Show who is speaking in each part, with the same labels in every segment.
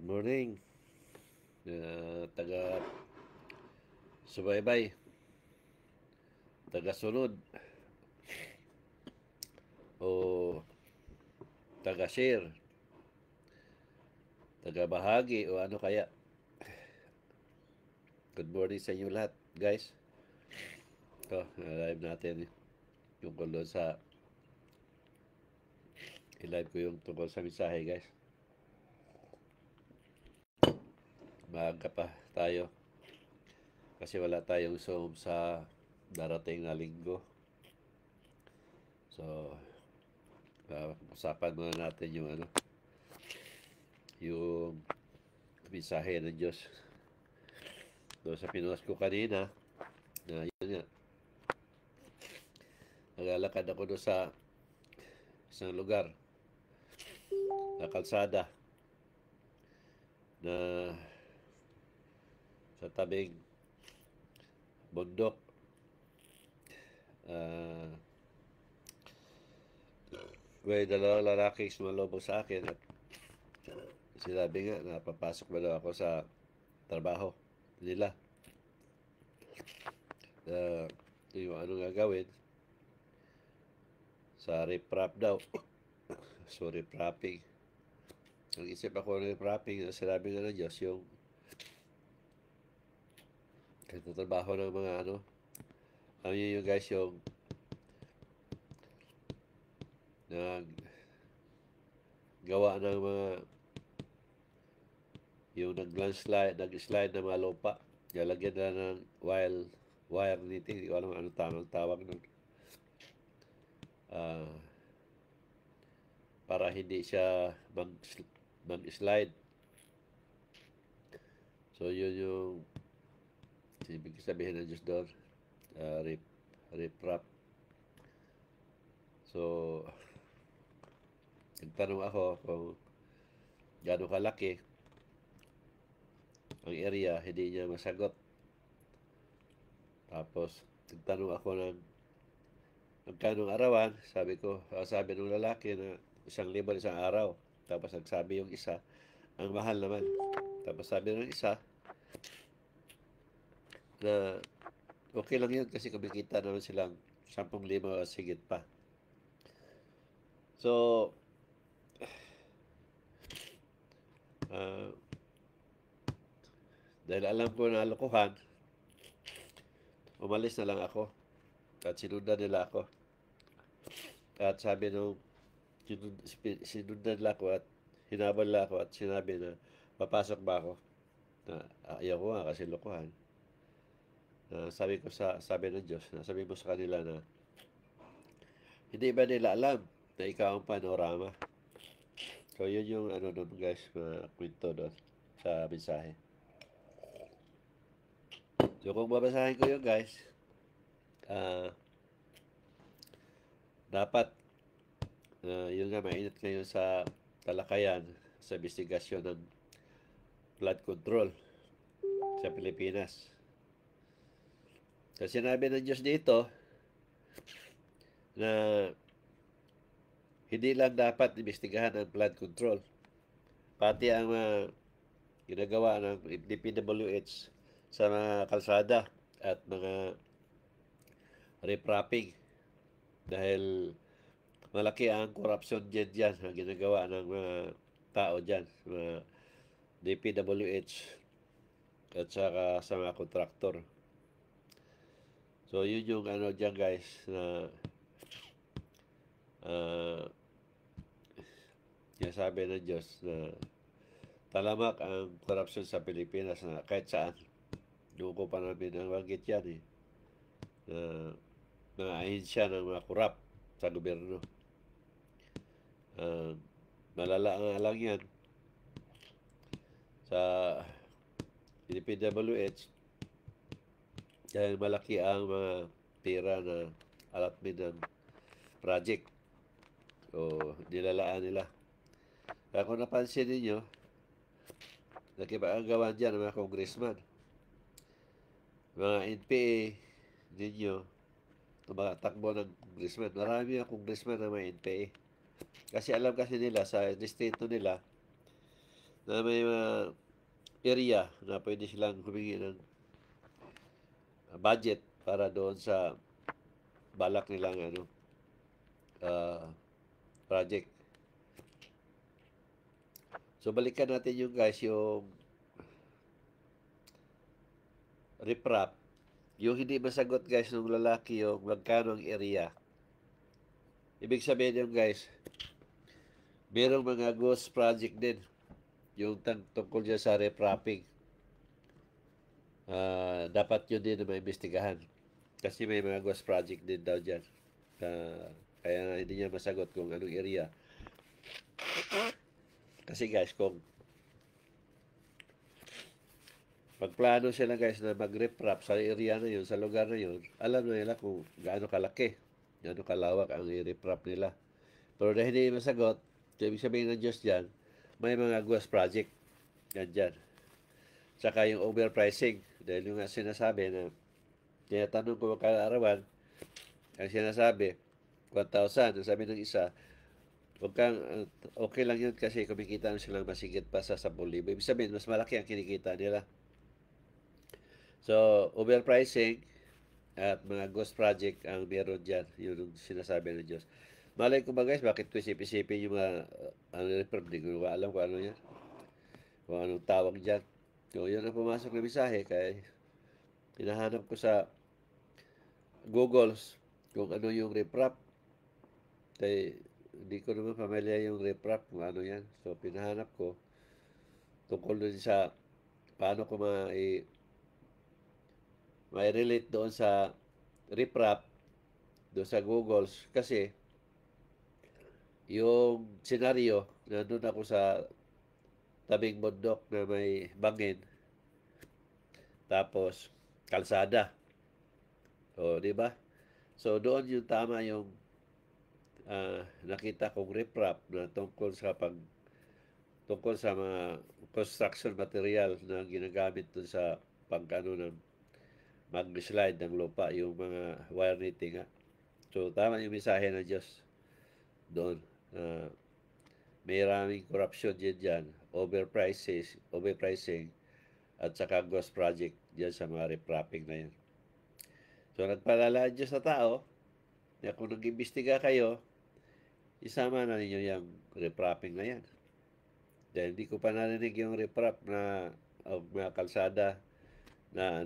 Speaker 1: Morning, taga subaybay, taga sunod, o taga share, taga bahagi, o ano kaya. Good morning sa inyo lahat, guys. Ito, live natin yung doon sa i-live ko yung tungkol sa mensahe, guys. Maaga pa tayo kasi wala tayong Zoom sa darating na linggo. So, usapan muna natin yung yung mensahe ng Diyos. Doon sa pinunas ko kanina, na yun nga, naglalakad ako doon sa isang lugar na kalsada na sa tabing bundok. Uh, may dalawang lalaking sumalubong sa akin at sinabi nga na papasok ba daw ako sa trabaho nila. Yung ano nga gawin sa riprap daw. So riprapping. Ang isip ako ng riprapping, sinabi nga ng Diyos yung trabaho ng mga alam niyo yung guys yung gawa ng mga yung nag-slide ng mga lupa. Lalagyan na ng wire nito. Hindi ko alam ano tamang tawag nun. Para hindi siya mag-slide. So, yun yung ibig sabihin ng Diyos doon. Riprap. So, nagtanong ako kung gaano kalaki ang area, hindi niya masagot. Tapos, nagtanong ako ng magkanong arawan, sabi ng lalaki na 1,000 isang araw. Tapos nagsabi yung isa, ang mahal naman. Tapos sabi ng isa, na okay lang yun kasi kumikita naman silang 10,000 o sigit pa. So, dahil alam ko na lokohan, umalis na lang ako. At sinundan nila ako. At sabi nung sinundan nila ako at hinabol nila ako at sinabi na papasok ba ako? Na ayaw ko nga kasi lokohan. Sabi ng Diyos, sabi mo sa kanila na hindi ba nila alam na ikaw ang panorama? So, yun yung doon guys, kwento doon sa mensahe. So, kung babasahin ko yun guys, dapat yun nga, mainit ngayon sa talakayan sa investigasyon ng flood control sa Pilipinas. So, sinabi ng Diyos dito na hindi lang dapat investigahan ang flood control, pati ang ginagawa ng DPWH sa mga kalsada at mga riprapping dahil malaki ang corruption dyan ang ginagawa ng mga tao dyan, mga DPWH at saka sa mga kontraktor. So yun yung dyan guys na sabi ng Diyos na talamak ang corruption sa Pilipinas na kahit saan. Doon ko pa namin nabanggit yan na mga ahensya ng mga korap sa gobyerno. Malala nga lang yan sa DPWH dahil malaki ang mga pera na allotment ng project o nilalaan nila. Kaya kung napansin ninyo, nakipag-agawan dyan ng mga congressman, mga NPA ninyo, mga takbo ng congressman. Marami ang congressman na may NPA. Kasi alam kasi nila sa distrito nila na may mga area na pwede silang humingi ng budget para doon sa balak nilang ah, project. So balikan natin yung guys, yung riprap. Yung hindi masagot guys ng lalaki yung magkano ang area. Ibig sabihin yung guys, merong mga ghost project din. Yung tungkol dyan sa riprapping. Dapat yun din na maimbestigahan. Kasi may mga ghost project din daw dyan. Kaya hindi niya masagot kung anong area. Kasi guys, kung magplano sila guys na mag-riprap sa area na yun, sa lugar na yun, alam na nila kung gaano kalaki, gaano kalawak ang i-riprap nila. Pero dahil hindi masagot, ibig sabihin ng Diyos dyan, may mga ghost project yan dyan. Saka yung overpricing, dahil yung nga sinasabi na tinatanong ko magkano arawan, ang sinasabi, 1,000, ang sabi ng isa, okay lang yun kasi kumikita na silang masigit pa sa 10,000. Ibig sabihin, mas malaki ang kinikita nila. So, overpricing at mga ghost project ang meron dyan. Yun ang sinasabi ng Diyos. Malay ko ba guys, bakit ko isip-isipin yung mga hindi ko alam kung ano yan. Kung anong tawag dyan. So, yun ang pumasok na mensahe kaya hinahanap ko sa Google kung ano yung riprap. Kaya hindi ko naman pamilya yung riprap kung ano yan. So, pinahanap ko tungkol dun sa paano ko may relate doon sa riprap doon sa Google kasi yung senaryo nandun ako sa tabing bundok na may bangin tapos kalsada o di ba so doon yung tama yung nakita kong riprap na tungkol sa mga construction material na ginagamit doon sa pagkano ng mag-slide ng lupa, yung mga wire knitting. So, tama yung mensahe ng Diyos doon. May maraming corruption dyan, overpricing, at saka ghost project dyan sa mga reprapping na yan. So, nagpalala ang Diyos sa tao, na kung nag-imbestiga kayo, isama na ninyo yung reprapping na yan. Dahil hindi ko pa narinig yung reprap na mga kalsada na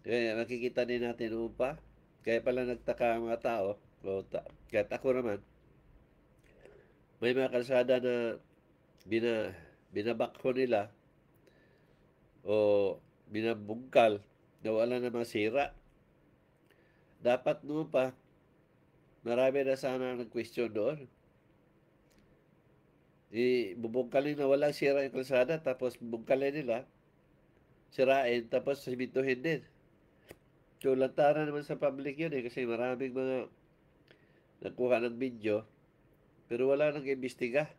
Speaker 1: kaya makikita din natin noon pa. Kaya pala nagtaka ang mga tao. Kahit ako naman, may mga kalsada na binabakho nila o binabungkal na wala namang sira. Dapat noon pa, marami na sana nag-question doon. Bubungkalin na walang sira yung kalsada tapos bubungkalin nila, sirain, tapos simintuhin din. So, lantaran naman sa public yun kasi maraming mga nakuha ng video pero wala nang imbestiga.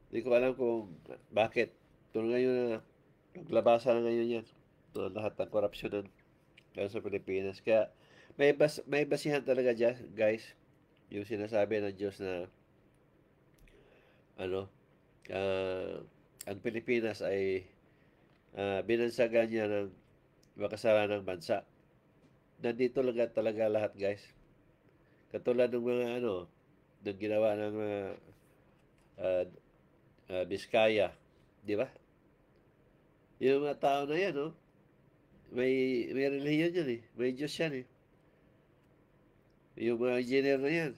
Speaker 1: Hindi ko alam kung bakit. Ito ngayon na naglabasa na ngayon yan. Ito lahat ng korupsyon sa Pilipinas. Kaya may basihan talaga dyan, guys. Yung sinasabi ng Diyos na ang Pilipinas ay binansagan niya ng makasalanang bansa. Nandito talaga lahat, guys. Katulad ng mga ng ginawa ng mga Biskaya, di ba? Yung mga tao na yan, may relihiyon yan may Diyos yan Yung mga engineer na yan,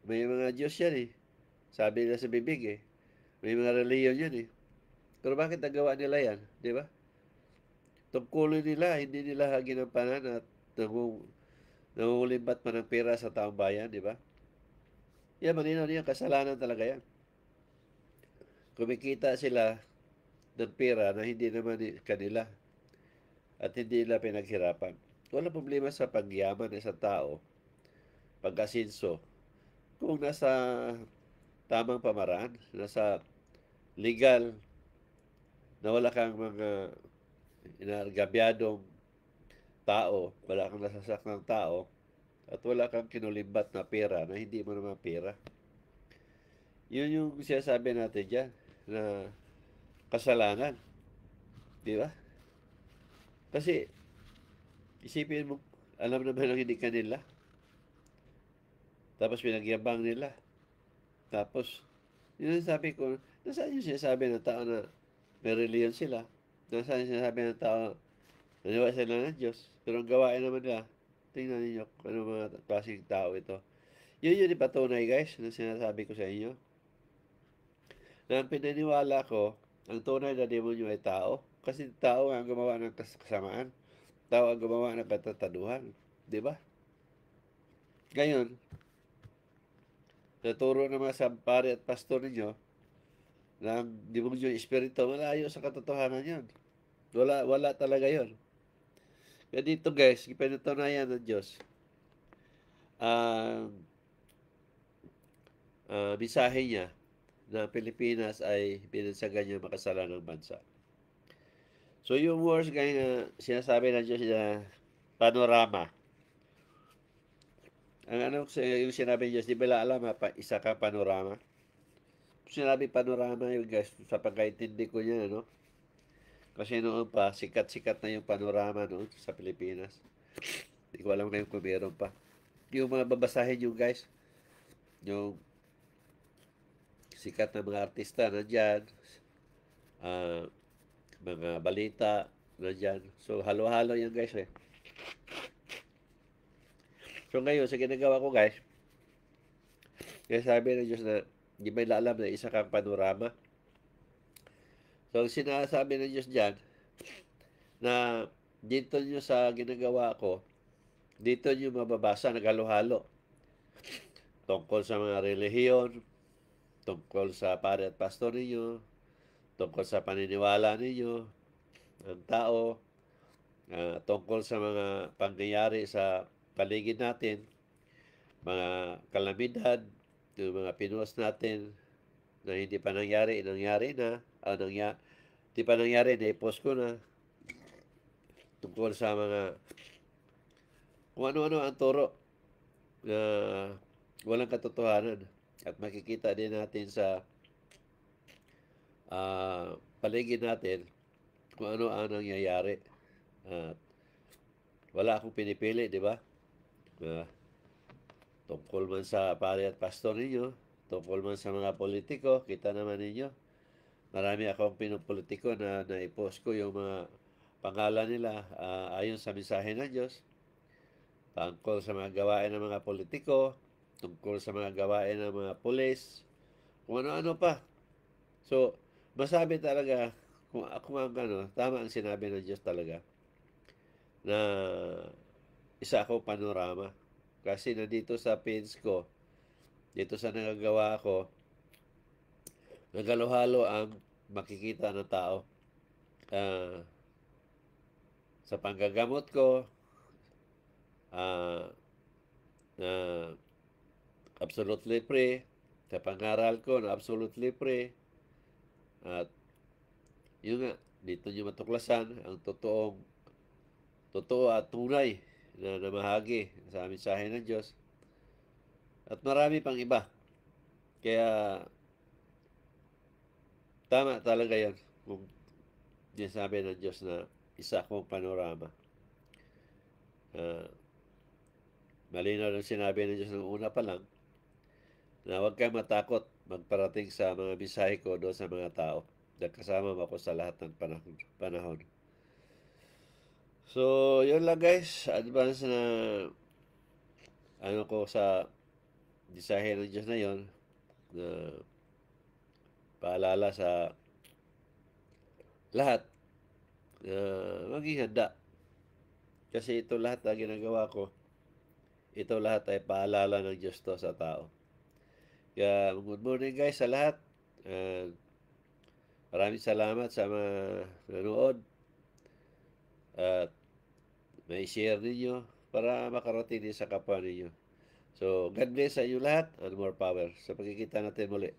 Speaker 1: may mga Diyos yan Sabi nila sa bibig may mga relihiyon yan Pero bakit nagawa nila yan, di ba? Tungkulin nila, hindi nila ginampanan at nangungulimbat pa ng pera sa taong bayan, di ba? Yan, malinaw niya, kasalanan talaga yan. Kumikita sila ng pera na hindi naman kanila at hindi nila pinaghirapan. Walang problema sa pagyaman ng isang tao, pag-asinso, kung nasa tamang pamaraan, nasa legal, na wala kang mga inargabyadong tao, wala kang nasasak ng tao, at wala kang kinulimbat na pera na hindi mo naman pera. Yun yung sinasabi natin dyan, na kasalanan, di ba? Kasi isipin mo, alam naman ng hindi kanila, tapos pinagyabang nila. Tapos, yun ang sabi ko, nasaan yung sinasabi ng tao na may reliyon sila? Nasaan yung sinasabi ng tao naniwala sila ng Diyos? Pero ang gawain naman nila, tingnan ninyo kung ano mga klaseng tao ito. Yun yung ipatunay guys, na sinasabi ko sa inyo. Na ang pinaniwala ko, ang tunay na demonyo ay tao. Kasi tao ang gumawa ng kasamaan. Tao ang gumawa ng katataduhan. Di ba? Ngayon, naturo ng mga sampari at pastor ninyo na ang demonyo espiritu, malayo sa katotohanan yun. Wala talaga yun. Kaya dito guys, ipinatunayan ng Diyos. Ang mensahe niya na Pilipinas ay binansagan niya makasalanang bansa. So yung words kaya sinasabi ng Diyos na panorama. Ang ano yung sinabi ng Diyos, di ba alam isa ka panorama? Sinabi panorama yung guys, sa pagkaintindi ko niya, no? Kasi noon pa, sikat-sikat na yung panorama noon sa Pilipinas. Hindi ko alam ngayon kung meron pa. Yung mga babasahin yung guys, yung sikat na mga artista nandyan, mga balita nandyan. So, halo-halo yan guys eh. So, ngayon, sa ginagawa ko guys, kaya sabi ng Diyos na hindi may alam na isa kang panorama. So, ang sinasabi ng Diyos dyan, na dito nyo sa ginagawa ko, dito nyo mababasa, naghalo-halo. Tungkol sa mga relihiyon, tungkol sa pare at pastor ninyo, tungkol sa paniniwala ninyo, ang tao, tungkol sa mga pangyayari sa paligid natin, mga kalamidad, yung mga pinuwas natin na hindi pa nangyari na, hindi pa nangyari, na-post ko na, tungkol sa mga kung ano-ano ang turo na walang katotohanan. At makikita din natin sa paligid natin kung ano ang nangyayari. At wala akong pinipili, di ba? Tungkol man sa pare at pastor ninyo, tungkol man sa mga politiko, kita naman ninyo. Marami akong pinupolitiko na naipost ko yung mga pangalan nila ayon sa mensahe ng Diyos. Tungkol sa mga gawain ng mga politiko, tungkol sa mga gawain ng mga pulis, kung ano-ano pa. So, masabi talaga, kung ang tama ang sinabi ng Diyos talaga, na isa akong panorama. Kasi nandito sa page ko, dito sa nagagawa ko, nagalo-halo ang makikita ng tao. Sa panggagamot ko, na absolutely free, sa pangaral ko na absolutely free, at yun nga, dito nyo matuklasan ang totoo at tunay na namahagi sa mensahe ng Diyos. At marami pang iba. Kaya, tama talaga yan kung sinasabi ng Diyos na isa akong panorama. Malinaw lang sinabi ng Diyos ng una pa lang na huwag kang matakot magparating sa mga mensahe ko doon sa mga tao. Kasama mo ako sa lahat ng panahon. So, yun lang guys. Advance na ano ko sa mensahe ng Diyos na yun na paalala sa lahat na maging handa. Kasi ito lahat na ginagawa ko, ito lahat ay paalala ng Diyos to sa tao. Kaya good morning guys sa lahat. Maraming salamat sa mga nanood. At may share ninyo para makarating din sa kapwa ninyo. So, God bless sa inyo lahat and more power. Sa pagkikita natin muli.